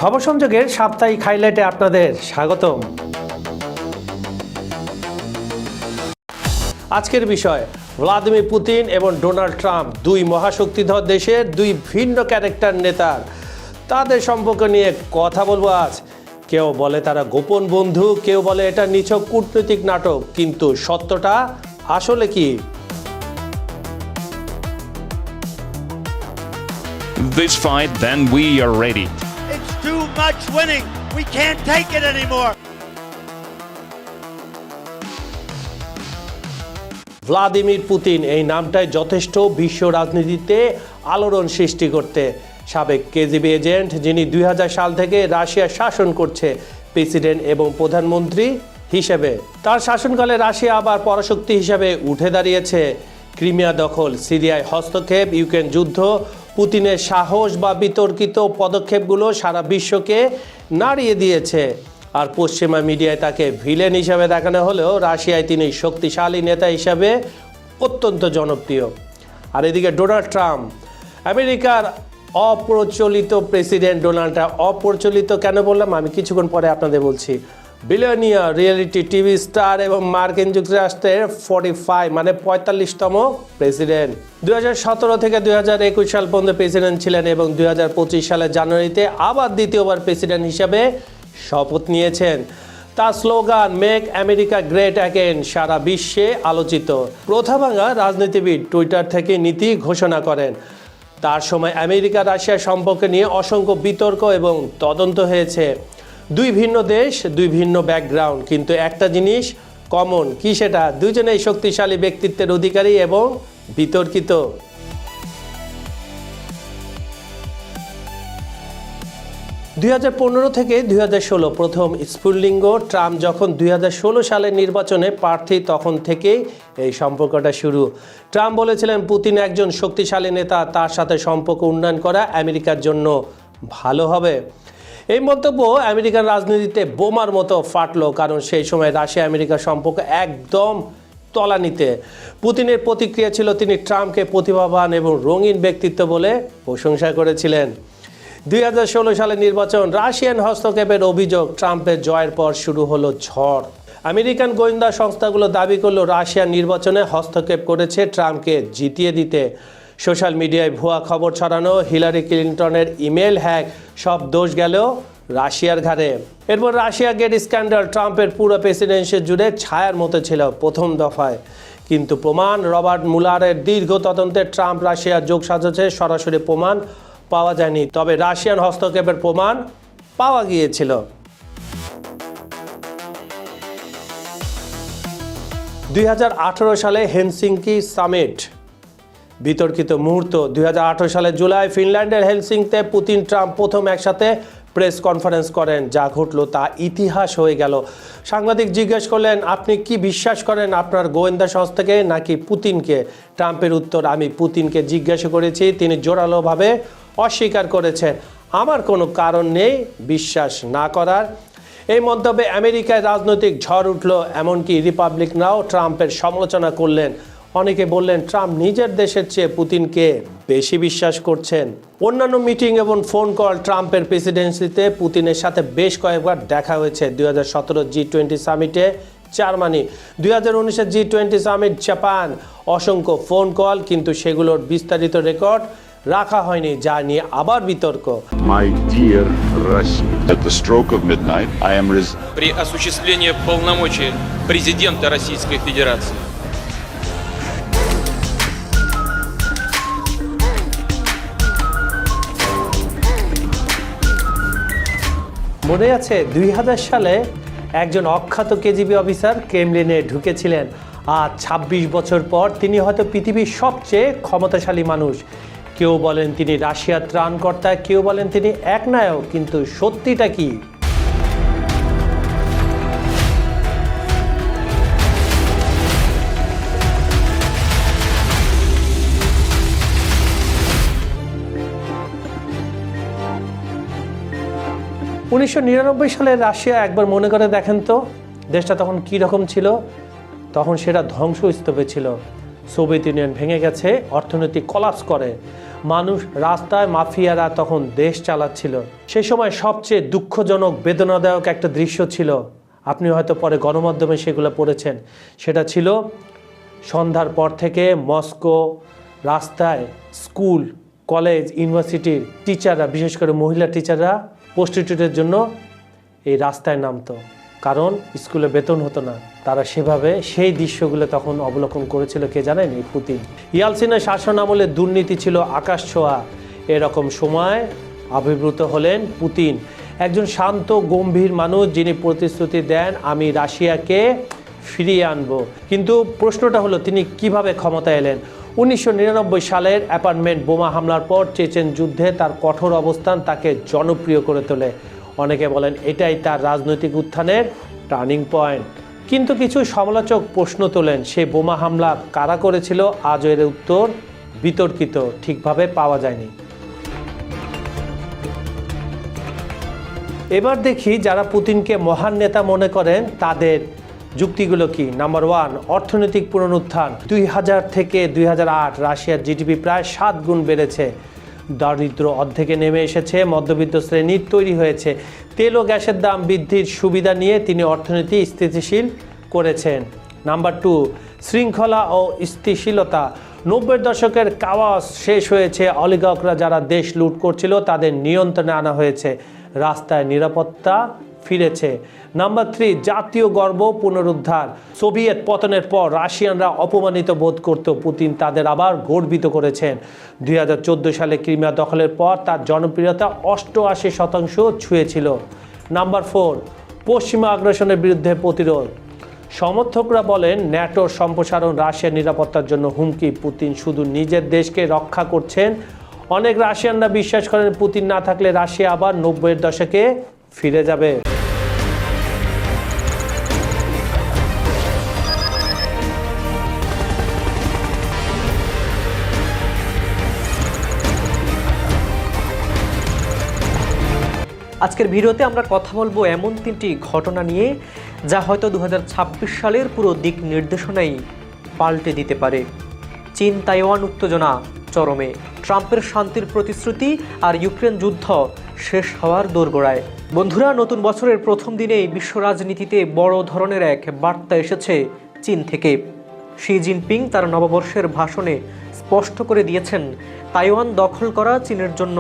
খবর সংযোগের সাপ্তাহিক হাইলাইটে আপনাদের স্বাগতম। আজকের বিষয়, ভ্লাদিমির পুতিন এবং ডোনাল্ড ট্রাম্প, দুই মহাশক্তিধর দেশের দুই ভিন্ন ক্যারেক্টার নেতার, তাদের সম্পর্ক নিয়ে কথা বলবো আজ। কেউ বলে তারা গোপন বন্ধু, কেউ বলে এটা নিছক কূটনৈতিক নাটক, কিন্তু সত্যটা আসলে কি? This fight, then we are ready. It's too much winning. We can't take it anymore. Vladimir Putin এই নামটাই যথেষ্ট বিশ্ব রাজনীতিতে আলোড়ন সৃষ্টি করতে। সাবেক কেজিবি এজেন্ট, যিনি 2000 সাল থেকে রাশিয়া শাসন করছে প্রেসিডেন্ট এবং প্রধানমন্ত্রী হিসেবে। তার শাসনকালে রাশিয়া আবার পরাশক্তি হিসেবে উঠে দাঁড়িয়েছে। ক্রিমিয়া দখল, সিরিয়ায় হস্তক্ষেপ, ইউক্রেন যুদ্ধ, পুতিনের সাহস বা বিতর্কিত পদক্ষেপগুলো সারা বিশ্বকে নাড়িয়ে দিয়েছে। আর পশ্চিমা মিডিয়ায় তাকে ভিলেন হিসাবে দেখানো হলেও রাশিয়ায় তিনি শক্তিশালী নেতা হিসাবে অত্যন্ত জনপ্রিয়। আর এদিকে ডোনাল্ড ট্রাম্প, আমেরিকার অপ্রচলিত প্রেসিডেন্ট। ডোনাল্ড ট্রাম্প অপ্রচলিত কেন বললাম আমি কিছুক্ষণ পরে আপনাদের বলছি। বিলিয়নিয়ার, রিয়েলিটি টিভি স্টার এবং মার্কিন যুক্তরাষ্ট্রের 45তম প্রেসিডেন্ট। 2017 থেকে 2021 সাল পর্যন্ত প্রেসিডেন্ট ছিলেন এবং 2025 সালের জানুয়ারিতে আবার দ্বিতীয়বার প্রেসিডেন্ট হিসাবে শপথ নিয়েছেন। তার slogan make America great again সারা বিশ্বে আলোচিত। প্রথাভাঙা রাজনীতিবিদ টুইটার থেকে নীতি ঘোষণা করেন। তার সময় আমেরিকা রাশিয়া সম্পর্ক নিয়ে অসংখ্য বিতর্ক এবং তদন্ত হয়েছে। দুই ভিন্ন দেশ, দুই ভিন্ন ব্যাকগ্রাউন্ড, কিন্তু একটা জিনিস কমন। কি সেটা? দুজনেই শক্তিশালী ব্যক্তিত্বের অধিকারী এবং বিতর্কিত। 2015 থেকে 2016 প্রথম স্ফুলিঙ্গ। ট্রাম্প যখন 2016 সালের নির্বাচনে প্রার্থী, তখন থেকেই এই সম্পর্কটা শুরু। ট্রাম্প বলেছিলেন পুতিন একজন শক্তিশালী নেতা, তার সাথে সম্পর্ক উন্নয়ন করা আমেরিকার জন্য ভালো হবে। এই মন্তব্য আমেরিকার রাজনীতিতে বোমার মতো ফাটলো, কারণ সেই সময় রাশিয়া আমেরিকার সম্পর্ক একদম তলানিতে। পুতিনের প্রতিক্রিয়া ছিল তিনি ট্রাম্পকে প্রতিভাবান এবং রঙিন ব্যক্তিত্ব বলে প্রশংসা করেছিলেন। 2016 সালের নির্বাচন, রাশিয়ান হস্তক্ষেপের অভিযোগ। ট্রাম্পের জয়ের পর শুরু হলো ঝড়। আমেরিকান গোয়েন্দা সংস্থাগুলো দাবি করলো রাশিয়ার নির্বাচনে হস্তক্ষেপ করেছে ট্রাম্পকে জিতিয়ে দিতে। সোশ্যাল মিডিয়ায় ভুয়া খবর ছড়ানো, হিলারি ক্লিনটনের ইমেল হ্যাক, সব দোষ গেল রাশিয়ার ঘাড়ে। এরপর রাশিয়া গেট স্ক্যান্ডাল ট্রাম্পের পুরো প্রেসিডেন্সি জুড়ে ছায়ার মতো ছিল প্রথম দফায়, কিন্তু প্রমাণ, রবার্ট মুলারের দীর্ঘ তদন্তে ট্রাম্প রাশিয়ার যোগ সাজছে সরাসরি প্রমাণ পাওয়া যায়নি, তবে রাশিয়ান হস্তক্ষেপের প্রমাণ পাওয়া গিয়েছিল। 2018 সালে হেলসিঙ্কি সামিট, বিতর্কিত মুহূর্ত। 2018 সালের জুলাই ফিনল্যান্ডের হেলসিঙ্কিতে পুতিন ট্রাম্প প্রথম একসাথে প্রেস কনফারেন্স করেন। যা ঘটলো তা ইতিহাস হয়ে গেল। সাংবাদিক জিজ্ঞেস করলেন, আপনি কি বিশ্বাস করেন আপনার গোয়েন্দা সংস্থাকে নাকি পুতিনকে? ট্রাম্পের উত্তর, আমি পুতিনকে জিজ্ঞাসা করেছি, তিনি জোরালোভাবে অস্বীকার করেছেন। আমার কোনো কারণ নেই বিশ্বাস না করার। এই মন্তব্যে আমেরিকায় রাজনৈতিক ঝড় উঠল, এমনকি রিপাবলিকানরাও ট্রাম্পের সমালোচনা করলেন। অনেকে বললেন ট্রাম্প নিজের দেশের চেয়ে পুতিনকে বেশি বিশ্বাস করছেন। অন্যান্য মিটিং এবং ফোন কল, ট্রাম্পের প্রেসিডেন্সিতে পুতিনের সাথে বেশ কয়েকবার দেখা হয়েছে। 2017 G20 সামিটে জার্মানি, 2019 G20 সামিট জাপান, অসংখ্য ফোন কল, কিন্তু সেগুলোর বিস্তারিত রেকর্ড রাখা হয়নি, যা নিয়ে আবার বিতর্ক। My dear Russia. At the stroke of midnight, I am при осуществлении полномочий президента Российской Федерации. মনে আছে 2000 সালে একজন অখ্যাত কেজিবি অফিসার ক্রেমলিনে ঢুকেছিলেন। আর 26 বছর পর তিনি হয়তো পৃথিবীর সবচেয়ে ক্ষমতাশালী মানুষ। কেউ বলেন তিনি রাশিয়ার ত্রাণকর্তা, কেউ বলেন তিনি একনায়ক, কিন্তু সত্যিটা কি? (1999 সালে রাশিয়া একবার মনে করে দেখেন তো দেশটা তখন কী রকম ছিল। তখন সেটা ধ্বংসস্তূপে ছিল। সোভিয়েত ইউনিয়ন ভেঙে গেছে, অর্থনৈতিক কলাপস করে, মানুষ রাস্তায়, মাফিয়ারা তখন দেশ চালাচ্ছিল। সেই সময় সবচেয়ে দুঃখজনক, বেদনাদায়ক একটা দৃশ্য ছিল, আপনি হয়তো পরে গণমাধ্যমে সেগুলো পড়েছেন, সেটা ছিল সন্ধ্যার পর থেকে মস্কো রাস্তায় স্কুল, কলেজ, ইউনিভার্সিটির টিচাররা, বিশেষ করে মহিলা টিচাররা প্রস্টিটিউটের জন্য এই রাস্তায় নামতো, কারণ স্কুলে বেতন হতো না। তারা সেভাবে সেই দৃশ্যগুলো তখন অবলোকন করেছিল, কে জানেন? এই পুতিন। ইয়ালসিনের শাসন আমলে দুর্নীতি ছিল আকাশ ছোঁয়া। এরকম সময় আবির্ভূত হলেন পুতিন, একজন শান্ত গম্ভীর মানুষ, যিনি প্রতিশ্রুতি দেন আমি রাশিয়াকে ফিরিয়ে আনবো। কিন্তু প্রশ্নটা হলো তিনি কিভাবে ক্ষমতায় এলেন? 1999 সালের অ্যাপার্টমেন্ট বোমা হামলার পর চেচেন যুদ্ধে তার কঠোর অবস্থান তাকে জনপ্রিয় করে তোলে। অনেকে বলেন এটাই তার রাজনৈতিক উত্থানের টার্নিং পয়েন্ট। কিন্তু কিছু সমালোচক প্রশ্ন তোলেন, সেই বোমা হামলা কারা করেছিল? আজও এর উত্তর বিতর্কিত, ঠিকভাবে পাওয়া যায়নি। এবার দেখি যারা পুতিনকে মহান নেতা মনে করেন তাদের যুক্তিগুলো কি। নাম্বার 1, অর্থনৈতিক পুনরুত্থান। 2000 থেকে 2008 রাশিয়ার জিডিপি প্রায় 7 গুণ বেড়েছে, দারিদ্র অর্ধেকে নেমে এসেছে, মধ্যবিত্ত শ্রেণীর তৈরি হয়েছে। তেল ও গ্যাসের দাম বৃদ্ধির সুবিধা নিয়ে তিনি অর্থনীতি স্থিতিশীল করেছেন। নাম্বার 2, শৃঙ্খলা ও স্থিতিশীলতা। 90-এর দশকের কাওয়াস শেষ হয়েছে, অলিগার্করা যারা দেশ লুট করছিল তাদের নিয়ন্ত্রণে আনা হয়েছে, রাস্তায় নিরাপত্তা ফিরেছে। নাম্বার 3, জাতীয় গর্ব পুনরুদ্ধার। সোভিয়েত পতনের পর রাশিয়ানরা অপমানিত বোধ করত, পুতিন তাদের আবার গর্বিত করেছেন। 2014 সালে ক্রিমিয়া দখলের পর তার জনপ্রিয়তা 88% ছুঁয়েছিল। নাম্বার 4, পশ্চিমা আগ্রাসনের বিরুদ্ধে প্রতিরোধ। সমর্থকরা বলেন ন্যাটোর সম্প্রসারণ রাশিয়ার নিরাপত্তার জন্য হুমকি, পুতিন শুধু নিজের দেশকে রক্ষা করছেন। অনেক রাশিয়ানরা বিশ্বাস করেন পুতিন না থাকলে রাশিয়া আবার 90-এর দশকে ফিরে যাবে। আজকের ভিডিওতে আমরা কথা বলবো এমন 3টি ঘটনা নিয়ে যা হয়তো 2026 সালের পুরো দিক নির্দেশনাই পাল্টে দিতে পারে। চীন তাইওয়ান উত্তেজনা চরমে, ট্রাম্পের শান্তির প্রতিশ্রুতি আর ইউক্রেন যুদ্ধ শেষ হওয়ার দোরগোড়ায়। বন্ধুরা, নতুন বছরের প্রথম দিনেই বিশ্ব রাজনীতিতে বড় ধরনের এক বার্তা এসেছে চীন থেকে। শি জিনপিং তার নববর্ষের ভাষণে স্পষ্ট করে দিয়েছেন তাইওয়ান দখল করা চীনের জন্য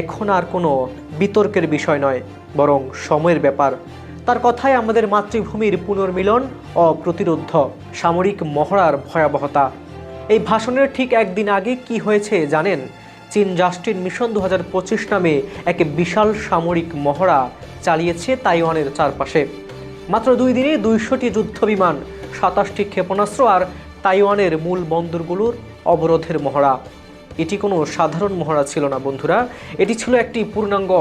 এখন আর কোনো বিতর্কের বিষয় নয়, বরং সময়ের ব্যাপার। তার কথায় আমাদের মাতৃভূমির পুনর্মিলন অপ্রতিরোধ্য, সামরিক মহড়ার ভয়াবহতা। এই ভাষণের ঠিক একদিন আগে কি হয়েছে জানেন? চীন জাস্টিন মিশন 2025 নামে এক বিশাল সামরিক মহড়া চালিয়েছে তাইওয়ানের চারপাশে। মাত্র 2 দিনে 200টি যুদ্ধবিমান, 27টি ক্ষেপণাস্ত্র আর তাইওয়ানের মূল বন্দরগুলোর অবরোধের মহড়া। এটি কোনো সাধারণ মহড়া ছিল না বন্ধুরা, এটি ছিল একটি পূর্ণাঙ্গ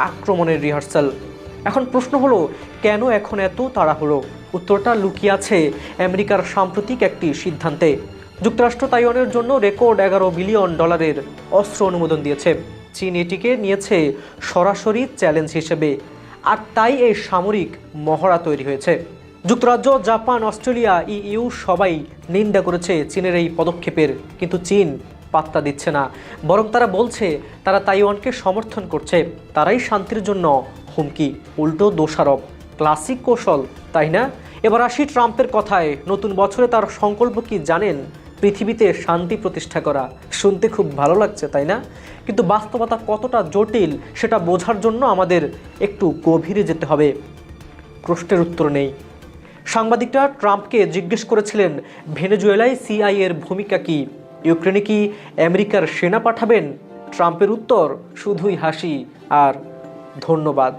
আক্রমণের রিহার্সাল। এখন প্রশ্ন হলো, কেন এখন এত তাড়াহুড়ো? উত্তরটা লুকিয়ে আছে আমেরিকার সাম্প্রতিক একটি সিদ্ধান্তে। যুক্তরাষ্ট্র তাইওয়ানের জন্য রেকর্ড $11 বিলিয়ন অস্ত্র অনুমোদন দিয়েছে। চীন এটিকে নিয়েছে সরাসরি চ্যালেঞ্জ হিসেবে, আর তাই এই সামরিক মহড়া তৈরি হয়েছে। যুক্তরাজ্য, জাপান, অস্ট্রেলিয়া, ইইউ সবাই নিন্দা করেছে চীনের এই পদক্ষেপের, কিন্তু চীন পাত্তা দিচ্ছে না, বরং তারা বলছে তারা তাইওয়ানকে সমর্থন করছে, তারাই শান্তির জন্য হুমকি, উল্টো দোষারোপ। ক্লাসিক কৌশল, তাই না? এবার আসি ট্রাম্পের কথায়। নতুন বছরে তার সংকল্প কি জানেন? পৃথিবীতে শান্তি প্রতিষ্ঠা করা। শুনতে খুব ভালো লাগছে, তাই না? কিন্তু বাস্তবতা কতটা জটিল সেটা বোঝার জন্য আমাদের একটু গভীরে যেতে হবে। প্রশ্নের উত্তর নেই। সাংবাদিকরা ট্রাম্পকে জিজ্ঞেস করেছিলেন ভেনেজুয়েলায় সিআইএর ভূমিকা কি, ইউক্রেনে কি আমেরিকার সেনা পাঠাবেন? ট্রাম্পের উত্তর শুধুই হাসি আর ধন্যবাদ।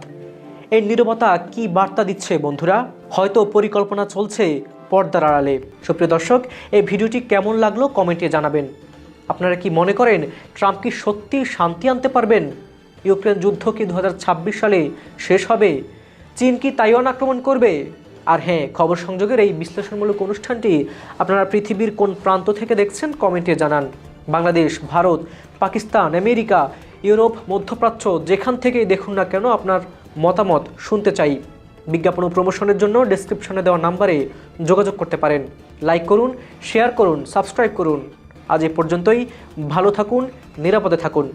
এই নীরবতা কি বার্তা দিচ্ছে বন্ধুরা? হয়তো পরিকল্পনা চলছে পর্দার আড়ালে। সুপ্রিয় দর্শক, এই ভিডিওটি কেমন লাগলো কমেন্টে জানাবেন। আপনারা কি মনে করেন ট্রাম্প কি সত্যি শান্তি আনতে পারবেন? ইউক্রেন যুদ্ধ কি 2026 সালে শেষ হবে? চীন কি তাইওয়ান আক্রমণ করবে? আর হ্যাঁ, খবর সংযোগের এই বিশ্লেষণমূলক অনুষ্ঠানটি আপনারা পৃথিবীর কোন প্রান্ত থেকে দেখছেন কমেন্টে জানান। বাংলাদেশ, ভারত, পাকিস্তান, আমেরিকা, ইউরোপ, মধ্যপ্রাচ্য, যেখান থেকেই দেখুন না কেন আপনার মতামত শুনতে চাই। বিজ্ঞাপন ও প্রমোশনের জন্য ডেসক্রিপশনে দেওয়া নাম্বারে যোগাযোগ করতে পারেন। লাইক করুন, শেয়ার করুন, সাবস্ক্রাইব করুন। আজ এ পর্যন্তই। ভালো থাকুন, নিরাপদে থাকুন।